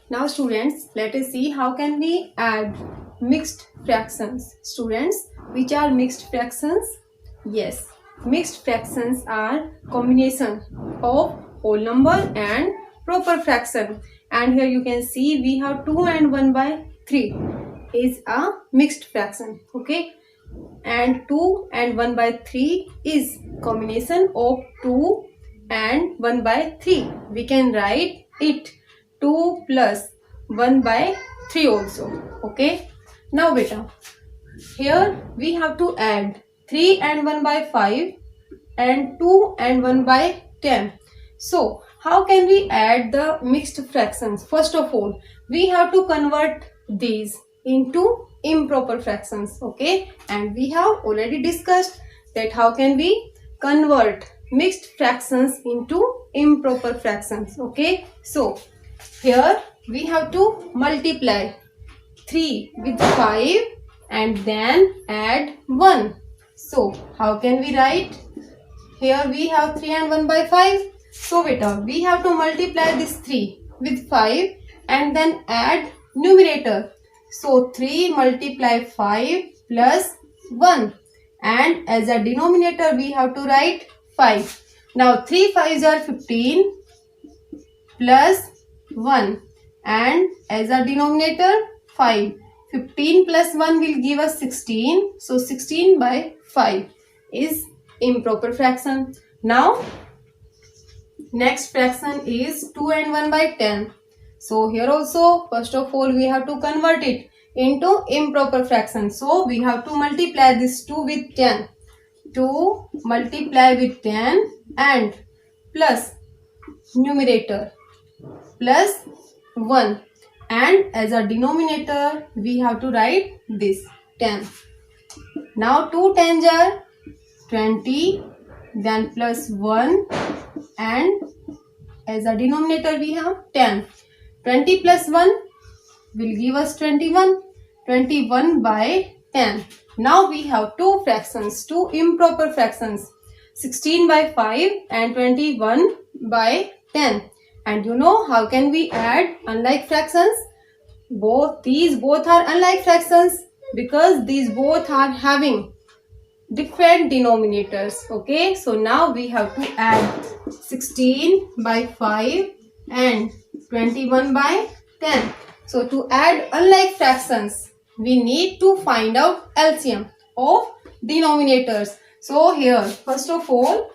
Now students, let us see how can we add mixed fractions. Students, which are mixed fractions? Yes, mixed fractions are combination of whole number and proper fraction. And here you can see we have 2 and 1 by 3 is a mixed fraction. Okay, and 2 and 1 by 3 is combination of 2 and 1 by 3. We can write it 2 plus 1 by 3 also. Okay. Now beta, here we have to add 3 and 1 by 5 and 2 and 1 by 10. So how can we add the mixed fractions? First of all, we have to convert these into improper fractions. Okay, and we have already discussed that how can we convert mixed fractions into improper fractions. Okay, so here we have to multiply 3 with 5 and then add 1. So how can we write? Here we have 3 and 1 by 5. So beta, we have to multiply this 3 with 5 and then add numerator. So 3 multiply 5 plus 1, and as a denominator we have to write 5. Now 3 5s are 15 plus 1, and as a denominator 5. 15 plus 1 will give us 16. So 16 by 5 is improper fraction. Now next fraction is 2 and 1 by 10. So here also first of all we have to convert it into improper fraction. So we have to multiply this 2 with 10. 2 multiply with 10 and plus numerator plus 1, and as a denominator we have to write this 10. Now 2 tens are 20, then plus 1, and as a denominator we have 10. 20 plus 1 will give us 21. 21 by 10. Now we have two fractions, two improper fractions, 16 by 5 and 21 by 10. And you know how can we add unlike fractions? These both are unlike fractions because these both are having different denominators. Okay, so now we have to add 16 by 5 and 21 by 10. So to add unlike fractions, we need to find out LCM of denominators. So here first of all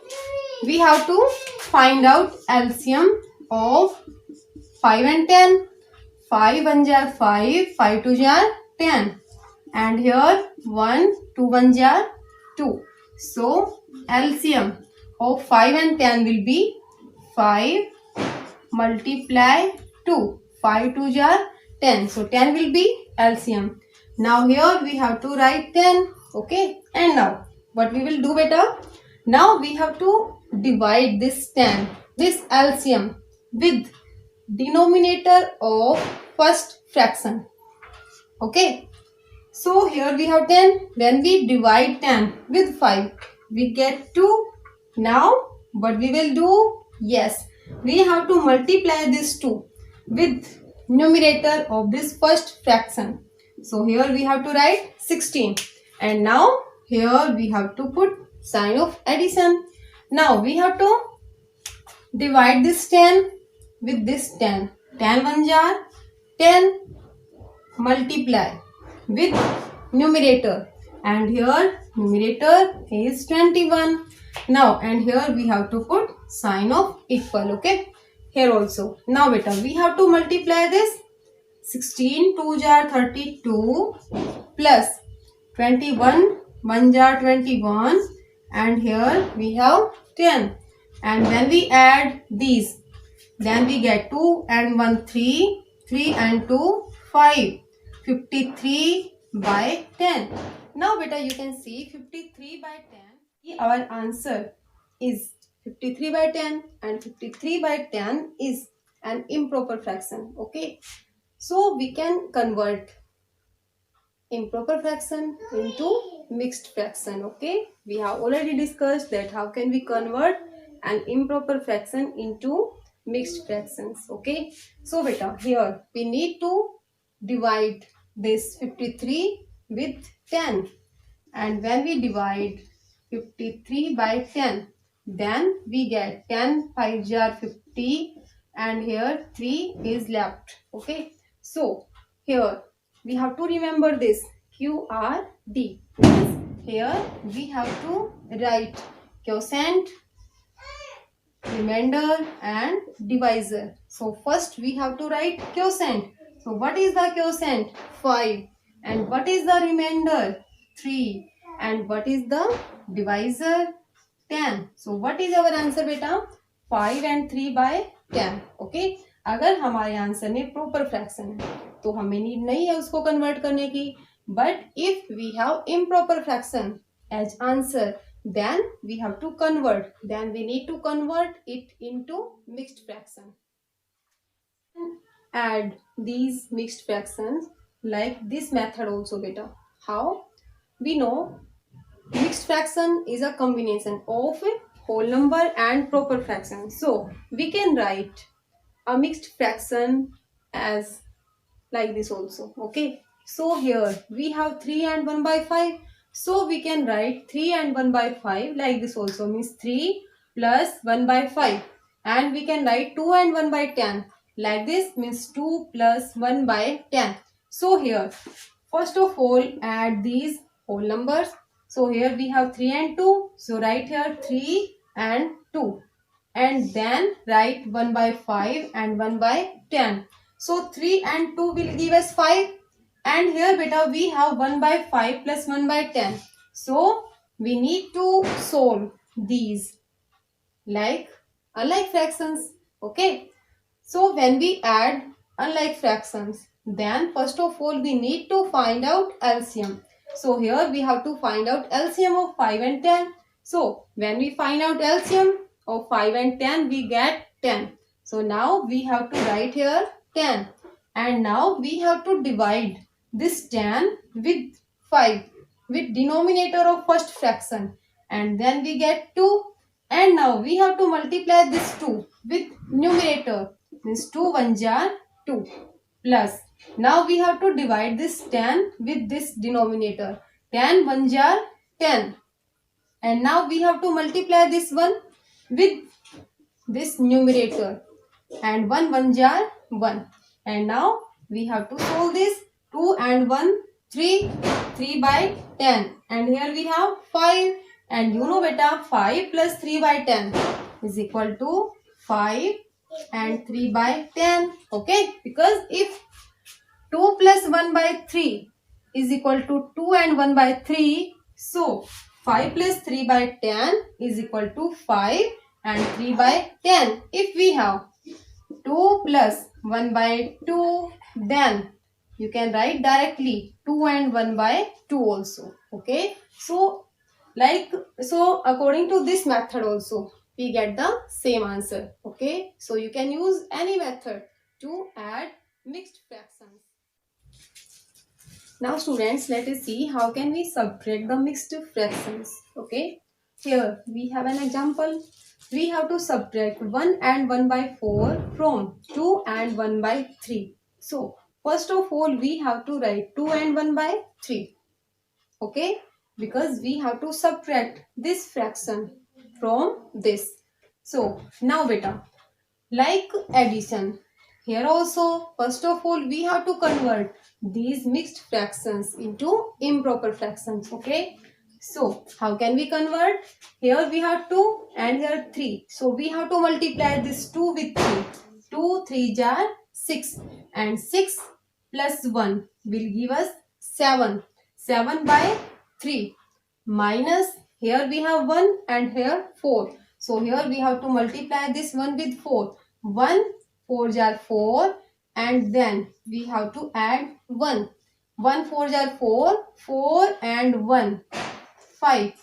we have to find out LCM of 5 and 10. 5 1 jar 5, 5 2 jar 10, and here 1 2 1 jar 2. So LCM of 5 and 10 will be 5 multiply 2. 5 2 jar 10. So 10 will be LCM. Now here we have to write 10. Okay, and now what we will do beta? Now we have to divide this 10, this LCM, with denominator of first fraction. Okay, so here we have 10. When we divide 10 with 5, we get 2. Now what we will do? Yes, we have to multiply this 2 with numerator of this first fraction. So here we have to write 16, and now here we have to put sign of addition. Now we have to divide this 10 with this 10. 10 1 jar 10, multiply with numerator, and here numerator is 21. Now and here we have to put sign of equal. Okay, here also. Now beta, we have to multiply this 16 2 jar 32 plus 21 1 jar 21, and here we have 10, and when we add these then we get 2 and 1 3, 3 and 2 5, 53 by 10. Now beta, you can see 53 by 10. Our answer is 53 by 10, and 53 by 10 is an improper fraction. Okay, so we can convert improper fraction into mixed fraction. Okay, we have already discussed that how can we convert an improper fraction into mixed fractions. Okay, so beta, here we need to divide this 53 with 10, and when we divide 53 by 10, then we get 10 5 are 50, and here 3 is left. Okay, so here we have to remember this QRD. Here we have to write quotient, remainder and divisor. So first we have to write quotient. So what is the quotient? 5. And what is the remainder? 3. And what is the divisor? 10. So what is our answer beta? 5 and 3 by 10. Okay, अगर हमारे answer में proper fraction है तो हमें need नहीं है उसको convert करने की. But if we have improper fraction as answer, then we have to convert, then we need to convert it into mixed fraction. Add these mixed fractions like this method also beta. How? We know mixed fraction is a combination of whole number and proper fraction, so we can write a mixed fraction as like this also. Okay, so here we have 3 and 1 by 5, so we can write 3 and 1 by 5 like this also, means 3 plus 1 by 5, and we can write 2 and 1 by 10 like this, means 2 plus 1 by 10. So here first of all add these whole numbers. So here we have 3 and 2, so write here 3 and 2, and then write 1 by 5 and 1 by 10. So 3 and 2 will give us 5, and here beta we have 1 by 5 plus 1 by 10. So we need to solve these like unlike fractions. Okay, so when we add unlike fractions, then first of all we need to find out LCM. So here we have to find out LCM of 5 and 10. So when we find out LCM of 5 and 10, we get 10. So now we have to write here 10, and now we have to divide this 10 with 5 with denominator of first fraction, and then we get 2, and now we have to multiply this 2 with numerator, means 2 1s are 2, plus now we have to divide this 10 with this denominator, 10 1s are 10, and now we have to multiply this one with this numerator, and 1 1s are 1, and now we have to solve this. 2 and 1 3, 3 by 10, and here we have 5, and you know beta 5 plus 3 by 10 is equal to 5 and 3 by 10. Okay, because if 2 plus 1 by 3 is equal to 2 and 1 by 3, so 5 plus 3 by 10 is equal to 5 and 3 by 10. If we have 2 plus 1 by 2, then you can write directly 2 and 1 by 2 also. Okay, so according to this method also we get the same answer. Okay, so you can use any method to add mixed fractions. Now students, let us see how can we subtract the mixed fractions. Okay, here we have an example. We have to subtract 1 and 1 by 4 from 2 and 1 by 3. So first of all we have to write 2 and 1 by 3. Okay, because we have to subtract this fraction from this. So now beta, like addition, here also first of all we have to convert these mixed fractions into improper fractions. Okay, so how can we convert? Here we have 2 and here 3, so we have to multiply this 2 with 3. 2 3s are 6, and 6 plus 1 will give us 7. 7 by 3 minus, here we have 1 and here 4, so here we have to multiply this 1 with 4. 1 4s are 4, and then we have to add 1. 1 4s are 4, 4 and 1 5,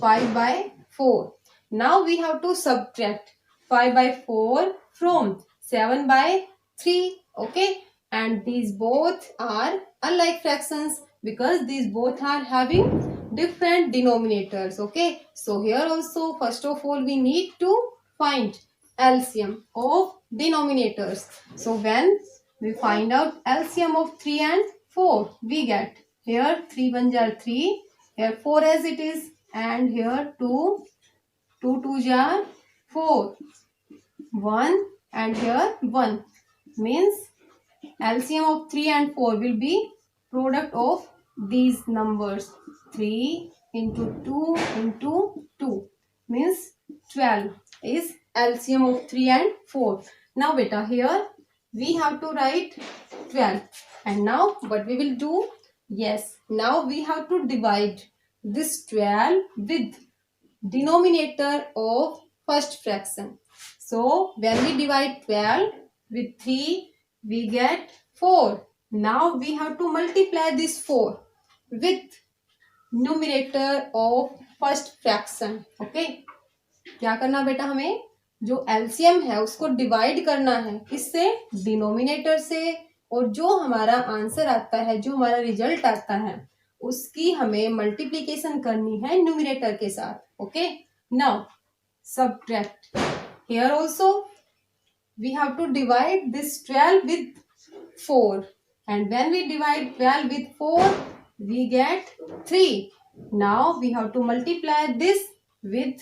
5 by 4. Now we have to subtract 5 by 4 from 7 by 3. Okay, and these both are unlike fractions because these both are having different denominators. Okay, so here also first of all we need to find LCM of denominators. So when we find out LCM of 3 and 4, we get here 3 1 jar 3, here 4 as it is, and here 2 2 jar 4, 1, and here 1. Means LCM of 3 and 4 will be product of these numbers. 3 into 2 into 2 means 12 is LCM of 3 and 4. Now beta, here we have to write 12. And now what we will do? Yes, now we have to divide this 12 with denominator of first fraction. So when we divide 12 with 3, we get 4. Now we have to multiply this 4 with numerator of first fraction. Okay, क्या करना बेटा, हमें जो LCM है उसको divide करना है किससे? डिनोमिनेटर से, और जो हमारा आंसर आता है, जो हमारा रिजल्ट आता है, उसकी हमें मल्टीप्लीकेशन करनी है न्यूमरेटर के साथ. Okay, now subtract. Here also we have to divide this 12 with 4, and when we divide 12 with 4 we get 3. Now we have to multiply this with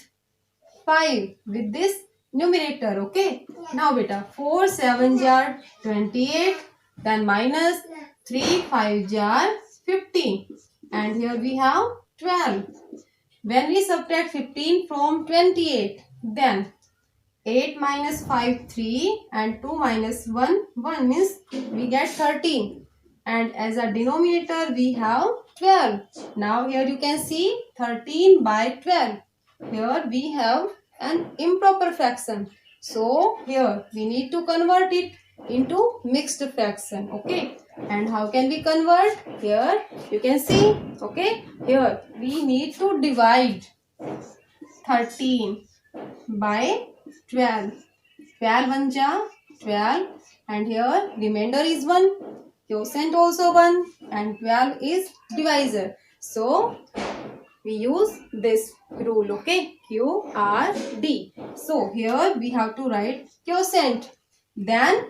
5 with this numerator. Okay, now beta, 4 7 jar 28, then minus 3 5 jar 15, and here we have 12. When we subtract 15 from 28, then 8 minus 5 3, and 2 minus 1 1 means we get 13, and as a denominator we have 12. Now here you can see 13 by 12. Here we have an improper fraction, so here we need to convert it into mixed fraction. Okay, and how can we convert? Here you can see. Okay, here we need to divide 13 by 12. 12 1 ja 12, and here remainder is 1, quotient also 1, and 12 is divisor. So we use this rule. Okay, QRD. So here we have to write quotient, then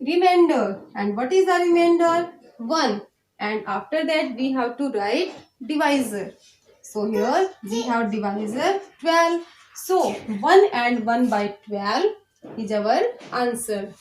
remainder, and what is the remainder? 1, and after that we have to write divisor. So here we have divisor 12. So 1 and 1 by 12 is our answer.